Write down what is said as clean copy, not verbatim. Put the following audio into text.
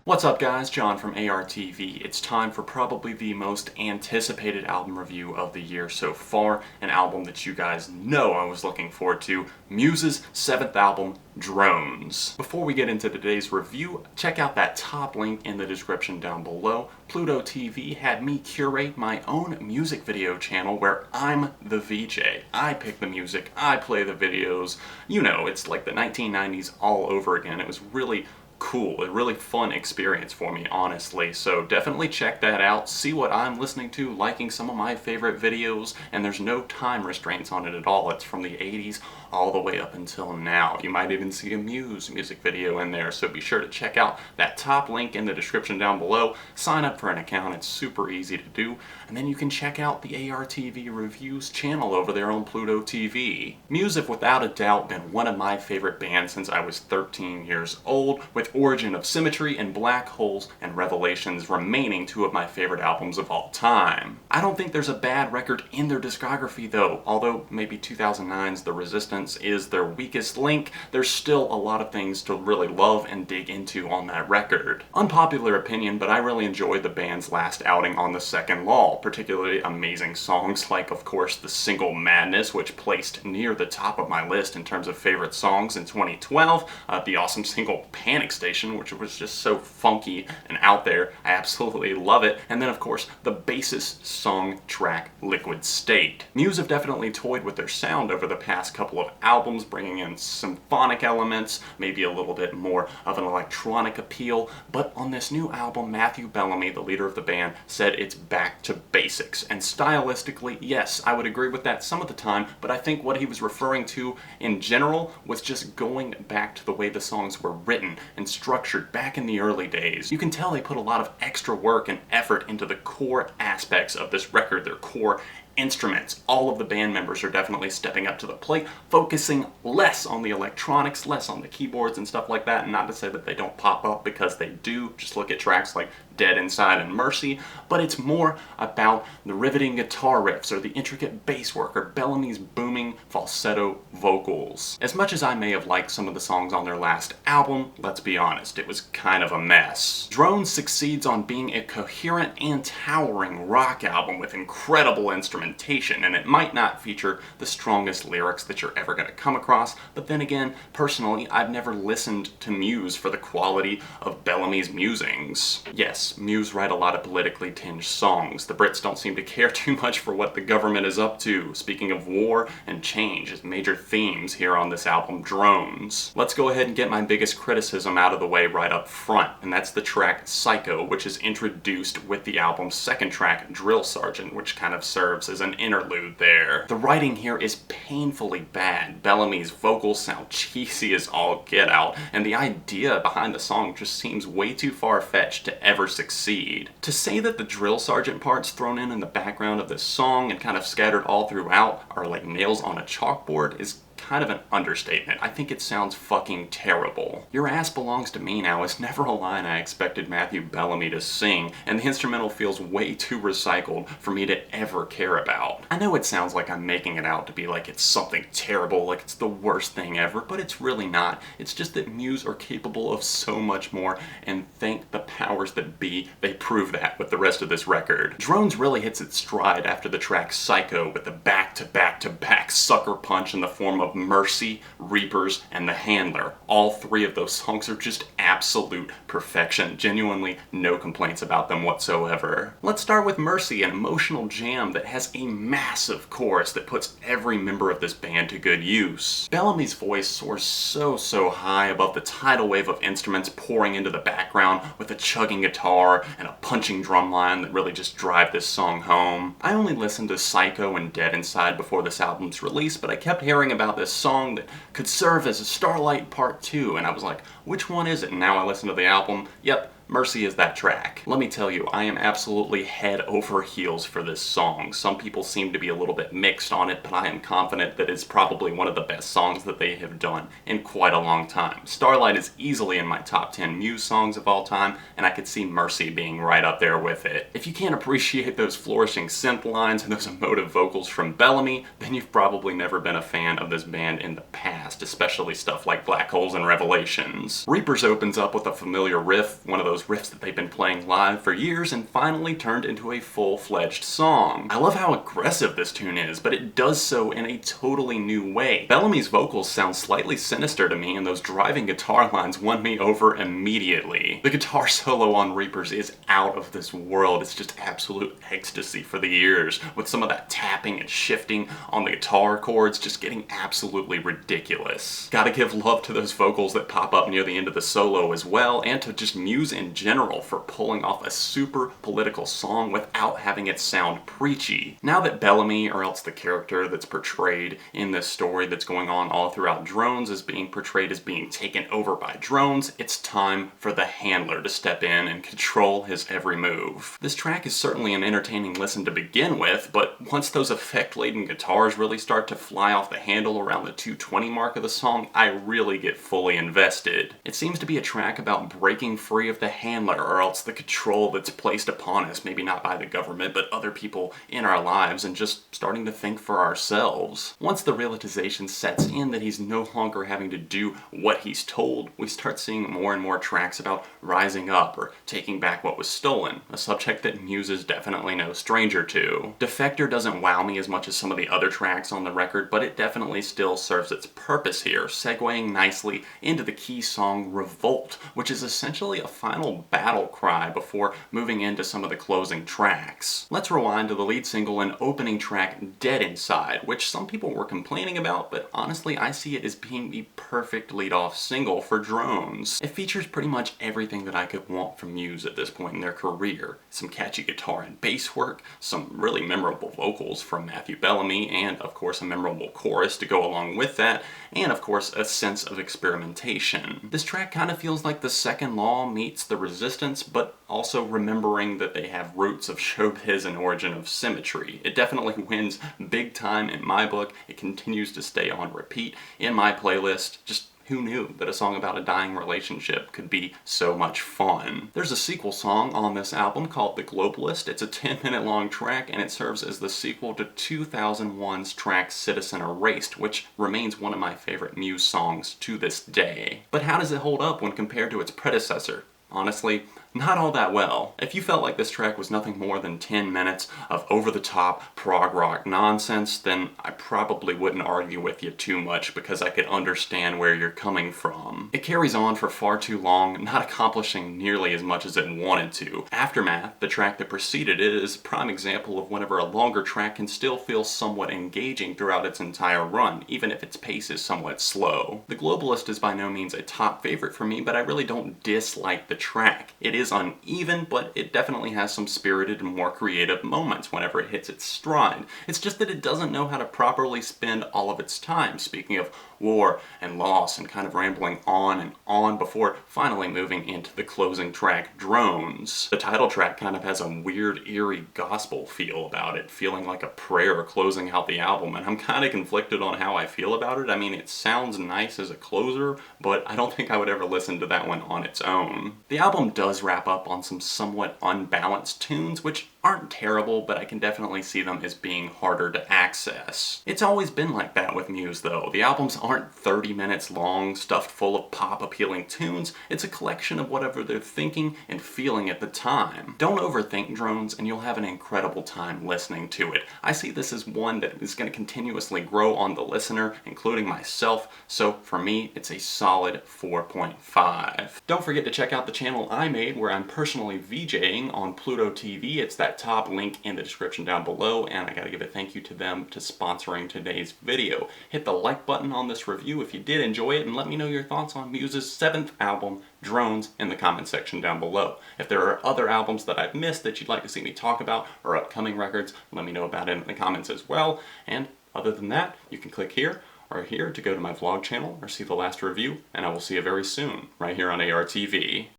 What's up guys, John from ARTV. It's time for probably the most anticipated album review of the year so far, an album that you guys know I was looking forward to, Muse's 7th album, Drones. Before we get into today's review, check out that top link in the description down below. Pluto TV had me curate my own music video channel where I'm the VJ. I pick the music, I play the videos. You know, it's like the 1990s all over again. It was really cool, a really fun experience for me, honestly. So definitely check that out, see what I'm listening to, liking some of my favorite videos, and there's no time restraints on it at all. It's from the 80s all the way up until now. You might even see a Muse music video in there, so be sure to check out that top link in the description down below. Sign up for an account, it's super easy to do, and then you can check out the ARTV Reviews channel over there on Pluto TV. Muse have without a doubt been one of my favorite bands since I was 13 years old, with Origin of Symmetry and Black Holes and Revelations remaining two of my favorite albums of all time. I don't think there's a bad record in their discography though, although maybe 2009's The Resistance is their weakest link, there's still a lot of things to really love and dig into on that record. Unpopular opinion, but I really enjoyed the band's last outing on The Second Law, particularly amazing songs like, of course, the single Madness, which placed near the top of my list in terms of favorite songs in 2012, the awesome single Panic Station, which was just so funky and out there. I absolutely love it. And then, of course, the bassist song track Liquid State. Muse have definitely toyed with their sound over the past couple of albums, bringing in symphonic elements, maybe a little bit more of an electronic appeal, but on this new album, Matthew Bellamy, the leader of the band, said it's back to basics. And stylistically, yes, I would agree with that some of the time, but I think what he was referring to in general was just going back to the way the songs were written and structured back in the early days. You can tell they put a lot of extra work and effort into the core aspects of this record, their core instruments. All of the band members are definitely stepping up to the plate, focusing less on the electronics, less on the keyboards and stuff like that, and not to say that they don't pop up, because they do. Just look at tracks like Dead Inside and Mercy, but it's more about the riveting guitar riffs or the intricate bass work or Bellamy's booming falsetto vocals. As much as I may have liked some of the songs on their last album, let's be honest, it was kind of a mess. Drones succeeds on being a coherent and towering rock album with incredible instrumentation, and it might not feature the strongest lyrics that you're ever going to come across, but then again, personally, I've never listened to Muse for the quality of Bellamy's musings. Yes, Muse write a lot of politically tinged songs. The Brits don't seem to care too much for what the government is up to. Speaking of war and change as major themes here on this album, Drones. Let's go ahead and get my biggest criticism out of the way right up front, and that's the track Psycho, which is introduced with the album's second track, Drill Sergeant, which kind of serves as an interlude there. The writing here is painfully bad. Bellamy's vocals sound cheesy as all get out, and the idea behind the song just seems way too far-fetched to ever succeed. To say that the Drill Sergeant parts thrown in the background of this song and kind of scattered all throughout are like nails on a chalkboard is kind of an understatement. I think it sounds fucking terrible. Your Ass Belongs to Me Now is never a line I expected Matthew Bellamy to sing, and the instrumental feels way too recycled for me to ever care about. I know it sounds like I'm making it out to be like it's something terrible, like it's the worst thing ever, but it's really not. It's just that Muse are capable of so much more, and thank the powers that be, they prove that with the rest of this record. Drones really hits its stride after the track Psycho with the back-to-back-to-back sucker punch in the form of Mercy, Reapers, and The Handler. All three of those songs are just absolute perfection. Genuinely no complaints about them whatsoever. Let's start with Mercy, an emotional jam that has a massive chorus that puts every member of this band to good use. Bellamy's voice soars so high above the tidal wave of instruments pouring into the background with a chugging guitar and a punching drum line that really just drive this song home. I only listened to Psycho and Dead Inside before this album's release, but I kept hearing about this song that could serve as a Starlight Part 2, and I was like, which one is it? And now I listen to the album, yep, Mercy is that track. Let me tell you, I am absolutely head over heels for this song. Some people seem to be a little bit mixed on it, but I am confident that it's probably one of the best songs that they have done in quite a long time. Starlight is easily in my top 10 Muse songs of all time, and I could see Mercy being right up there with it. If you can't appreciate those flourishing synth lines and those emotive vocals from Bellamy, then you've probably never been a fan of this band in the past, especially stuff like Black Holes and Revelations. Reapers opens up with a familiar riff, one of those those riffs that they've been playing live for years and finally turned into a full-fledged song. I love how aggressive this tune is, but it does so in a totally new way. Bellamy's vocals sound slightly sinister to me, and those driving guitar lines won me over immediately. The guitar solo on Reapers is out of this world. It's just absolute ecstasy for the ears, with some of that tapping and shifting on the guitar chords just getting absolutely ridiculous. Gotta give love to those vocals that pop up near the end of the solo as well, and to just Muse in general for pulling off a super political song without having it sound preachy. Now that Bellamy, or else the character that's portrayed in this story that's going on all throughout Drones, is being portrayed as being taken over by drones, it's time for the handler to step in and control his every move. This track is certainly an entertaining listen to begin with, but once those effect-laden guitars really start to fly off the handle around the 2:20 mark of the song, I really get fully invested. It seems to be a track about breaking free of the handler, or else the control that's placed upon us, maybe not by the government, but other people in our lives, and just starting to think for ourselves. Once the realization sets in that he's no longer having to do what he's told, we start seeing more and more tracks about rising up or taking back what was stolen, a subject that Muse is definitely no stranger to. Defector doesn't wow me as much as some of the other tracks on the record, but it definitely still serves its purpose here, segueing nicely into the key song Revolt, which is essentially a final battle cry before moving into some of the closing tracks. Let's rewind to the lead single and opening track Dead Inside, which some people were complaining about, but honestly I see it as being the perfect lead-off single for Drones. It features pretty much everything that I could want from Muse at this point in their career. Some catchy guitar and bass work, some really memorable vocals from Matthew Bellamy, and of course a memorable chorus to go along with that, and of course a sense of experimentation. This track kind of feels like the Second Law meets The Resistance, but also remembering that they have roots of showbiz and origin of symmetry. It definitely wins big time in my book. It continues to stay on repeat in my playlist. Just who knew that a song about a dying relationship could be so much fun? There's a sequel song on this album called The Globalist. It's a 10-minute long track, and it serves as the sequel to 2001's track Citizen Erased, which remains one of my favorite Muse songs to this day. But how does it hold up when compared to its predecessor? Honestly, not all that well. If you felt like this track was nothing more than 10 minutes of over-the-top prog rock nonsense, then I probably wouldn't argue with you too much because I could understand where you're coming from. It carries on for far too long, not accomplishing nearly as much as it wanted to. Aftermath, the track that preceded it, is a prime example of whenever a longer track can still feel somewhat engaging throughout its entire run, even if its pace is somewhat slow. The Globalist is by no means a top favorite for me, but I really don't dislike the track. It is uneven, but it definitely has some spirited and more creative moments whenever it hits its stride. It's just that it doesn't know how to properly spend all of its time, speaking of war and loss and kind of rambling on and on before finally moving into the closing track, Drones. The title track kind of has a weird, eerie gospel feel about it, feeling like a prayer closing out the album, and I'm kind of conflicted on how I feel about it. I mean, it sounds nice as a closer, but I don't think I would ever listen to that one on its own. The album does wrap up on some somewhat unbalanced tunes, which aren't terrible, but I can definitely see them as being harder to access. It's always been like that with Muse though. The albums aren't 30 minutes long, stuffed full of pop-appealing tunes. It's a collection of whatever they're thinking and feeling at the time. Don't overthink Drones and you'll have an incredible time listening to it. I see this as one that is going to continuously grow on the listener, including myself, so for me it's a solid 4.5. Don't forget to check out the channel I made where I'm personally VJing on Pluto TV. It's that top link in the description down below, and I gotta give a thank you to them to sponsoring today's video. Hit the like button on this review if you did enjoy it, and let me know your thoughts on Muse's 7th album, Drones, in the comment section down below. If there are other albums that I've missed that you'd like to see me talk about, or upcoming records, let me know about it in the comments as well. And other than that, you can click here or here to go to my vlog channel or see the last review, and I will see you very soon, right here on ARTV.